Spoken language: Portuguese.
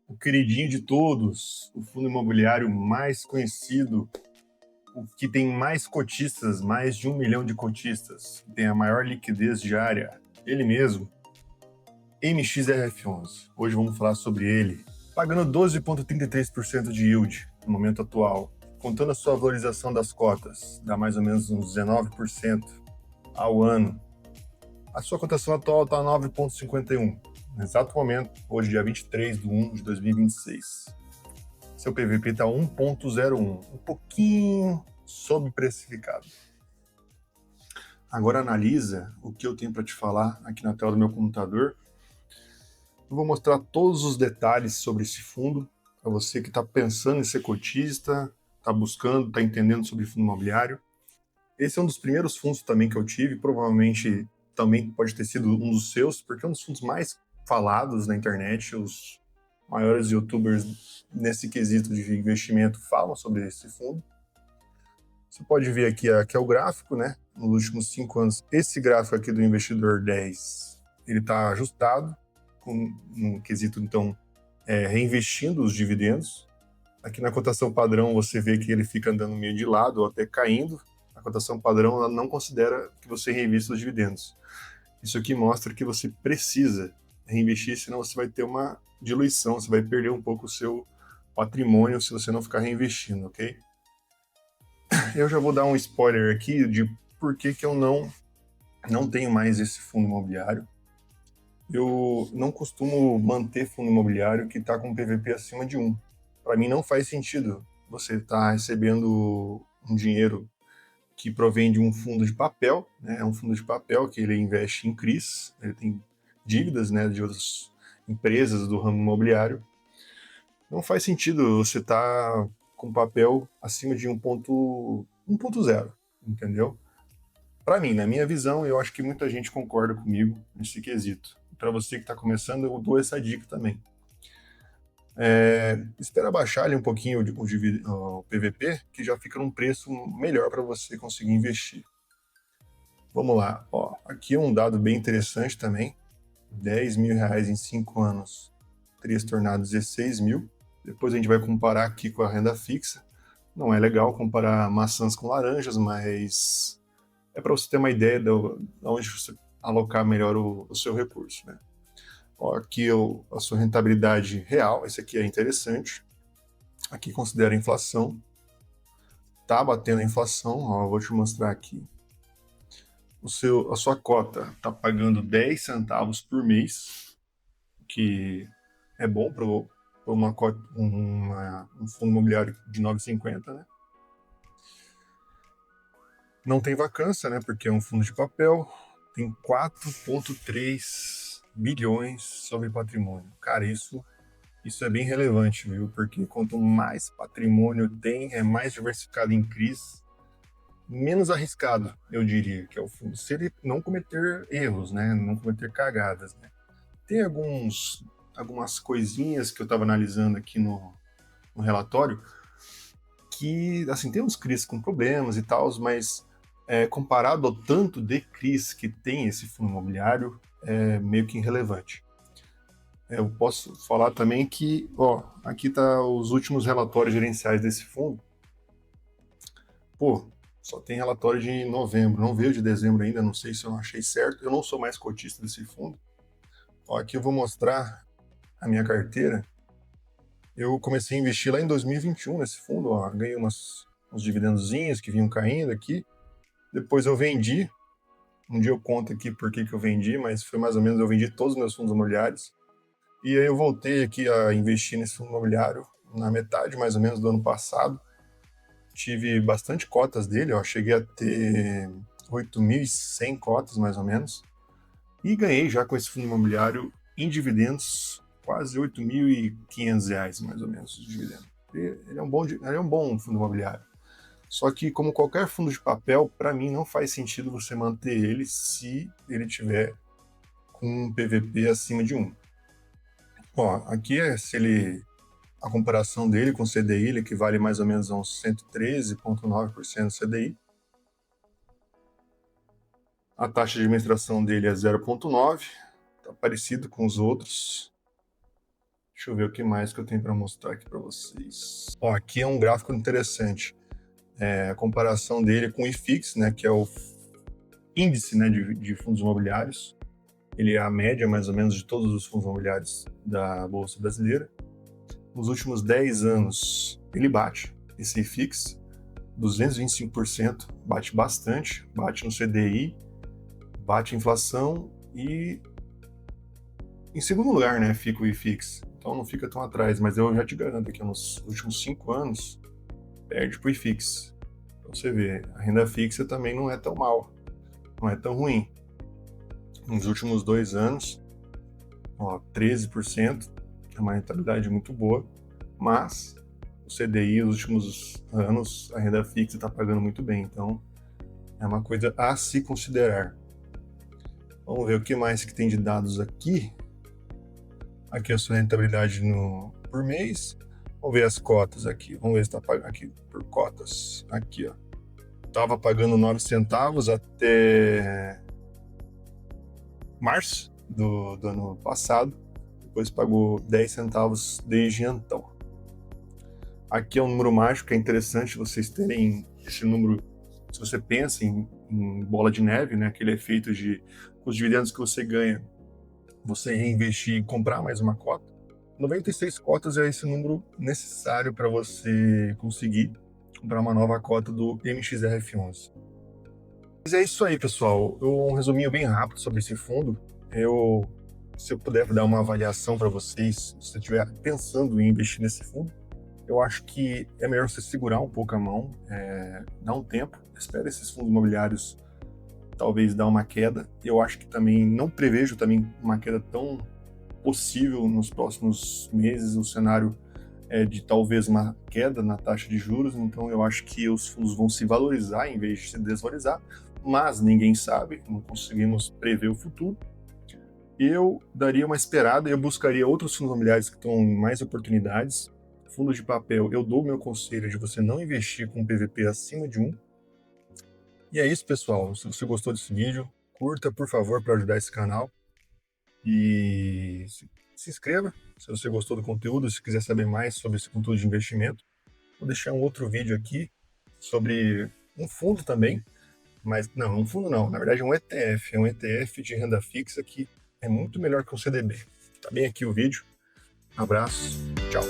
O queridinho de todos, o fundo imobiliário mais conhecido, o que tem mais cotistas, mais de 1 milhão de cotistas, que tem a maior liquidez diária, ele mesmo, MXRF11. Hoje vamos falar sobre ele, pagando 12,33% de yield no momento atual, contando a sua valorização das cotas, dá mais ou menos uns 19% ao ano. A sua cotação atual está 9,51. No exato momento, hoje, dia 23/1/2026. Seu PVP está 1,01, um pouquinho sobreprecificado. Agora analisa o que eu tenho para te falar aqui na tela do meu computador. Eu vou mostrar todos os detalhes sobre esse fundo para você que está pensando em ser cotista, está buscando, está entendendo sobre fundo imobiliário. Esse é um dos primeiros fundos também que eu tive, provavelmente também pode ter sido um dos seus, porque é um dos fundos mais falados na internet. Os maiores youtubers nesse quesito de investimento falam sobre esse fundo. Você pode ver aqui que é o gráfico, né? Nos últimos 5 anos, esse gráfico aqui do investidor 10, ele está ajustado, no quesito, então, reinvestindo os dividendos. Aqui na cotação padrão você vê que ele fica andando meio de lado ou até caindo. A cotação padrão ela não considera que você reinvista os dividendos. Isso aqui mostra que você precisa reinvestir, senão você vai ter uma diluição, você vai perder um pouco o seu patrimônio se você não ficar reinvestindo, ok? Eu já vou dar um spoiler aqui de por que eu não tenho mais esse fundo imobiliário. Eu não costumo manter fundo imobiliário que está com PVP acima de 1. Para mim não faz sentido você estar recebendo um dinheiro que provém de um fundo de papel, né? É um fundo de papel que ele investe em CRIs, ele tem dívidas, né, de outras empresas do ramo imobiliário. Não faz sentido você estar com papel acima de 1.0, entendeu? Para mim, na minha visão, eu acho que muita gente concorda comigo nesse quesito. Para você que está começando, eu dou essa dica também. Espera baixar ali um pouquinho o PVP, que já fica num preço melhor para você conseguir investir. Vamos lá, ó, aqui é um dado bem interessante também. R$ 10.000 em 5 anos teria se tornado 16 mil. Depois a gente vai comparar aqui com a renda fixa. Não é legal comparar maçãs com laranjas, mas é para você ter uma ideia de onde você alocar melhor o seu recurso, né? Ó, aqui a sua rentabilidade real, esse aqui é interessante. Aqui considera a inflação. Tá batendo a inflação, ó, eu vou te mostrar aqui. A sua cota está pagando 10 centavos por mês, que é bom para um fundo imobiliário de 9,50, né? Não tem vacância, né? Porque é um fundo de papel. Tem 4,3 bilhões sobre patrimônio. Cara, isso é bem relevante, viu? Porque quanto mais patrimônio tem, é mais diversificado em CRIs, menos arriscado, eu diria, que é o fundo. Se ele não cometer erros, né? Não cometer cagadas, né? Tem algumas coisinhas que eu estava analisando aqui no relatório que, assim, tem uns CRIs com problemas e tal, mas comparado ao tanto de CRIs que tem esse fundo imobiliário, é meio que irrelevante. Eu posso falar também que, ó, aqui tá os últimos relatórios gerenciais desse fundo. Pô, só tem relatório de novembro, não veio de dezembro ainda, não sei se eu não achei certo. Eu não sou mais cotista desse fundo. Ó, aqui eu vou mostrar a minha carteira. Eu comecei a investir lá em 2021 nesse fundo, ó, ganhei uns dividendozinhos que vinham caindo aqui. Depois eu vendi. Um dia eu conto aqui por que eu vendi, mas foi mais ou menos, eu vendi todos os meus fundos imobiliários. E aí eu voltei aqui a investir nesse fundo imobiliário na metade, mais ou menos, do ano passado. Tive bastante cotas dele, ó, cheguei a ter 8.100 cotas, mais ou menos. E ganhei já com esse fundo imobiliário em dividendos quase R$ 8.500, mais ou menos, de dividendo. Ele é um bom fundo imobiliário. Só que, como qualquer fundo de papel, para mim não faz sentido você manter ele se ele tiver com um PVP acima de 1. Ó, aqui é a comparação dele com o CDI, ele equivale mais ou menos a uns 113,9% CDI. A taxa de administração dele é 0,9, tá parecido com os outros. Deixa eu ver o que mais que eu tenho para mostrar aqui para vocês. Ó, aqui é um gráfico interessante. A comparação dele com o IFIX, né, que é o índice, né, de fundos imobiliários. Ele é a média, mais ou menos, de todos os fundos imobiliários da Bolsa Brasileira. Nos últimos 10 anos, ele bate esse IFIX, 225%, bate bastante, bate no CDI, bate a inflação e em segundo lugar, né, fica o IFIX. Então não fica tão atrás, mas eu já te garanto que nos últimos 5 anos perde para o IFIX. Então você vê, a renda fixa também não é tão mal, não é tão ruim. Nos últimos 2 anos, ó, 13%, é uma rentabilidade muito boa, mas o CDI, nos últimos anos, a renda fixa está pagando muito bem, então é uma coisa a se considerar. Vamos ver o que mais que tem de dados aqui. Aqui a sua rentabilidade por mês. Vamos ver as cotas aqui. Vamos ver se está pagando aqui por cotas. Aqui, ó. Estava pagando 9 centavos até março do ano passado. Depois pagou 10 centavos desde então. Aqui é um número mágico, é interessante vocês terem esse número. Se você pensa em bola de neve, né, aquele efeito de os dividendos que você ganha, você reinvestir e comprar mais uma cota. 96 cotas é esse número necessário para você conseguir comprar uma nova cota do MXRF11. Mas é isso aí, pessoal. Um resuminho bem rápido sobre esse fundo. Se eu puder dar uma avaliação para vocês, se você estiver pensando em investir nesse fundo, eu acho que é melhor você segurar um pouco a mão, dar um tempo, espera esses fundos imobiliários talvez dar uma queda. Eu acho que também não prevejo também uma queda tão possível nos próximos meses. O cenário é de talvez uma queda na taxa de juros, então eu acho que os fundos vão se valorizar em vez de se desvalorizar, mas ninguém sabe, não conseguimos prever o futuro. Eu daria uma esperada, eu buscaria outros fundos imobiliários que estão em mais oportunidades. Fundo de papel, eu dou o meu conselho de você não investir com PVP acima de 1. E é isso, pessoal. Se você gostou desse vídeo, curta, por favor, para ajudar esse canal. E se inscreva se você gostou do conteúdo, se quiser saber mais sobre esse conteúdo de investimento. Vou deixar um outro vídeo aqui sobre um fundo também, mas não, um fundo não, na verdade é um ETF, é um ETF de renda fixa que é muito melhor que um CDB. Tá bem aqui o vídeo. Abraço, tchau.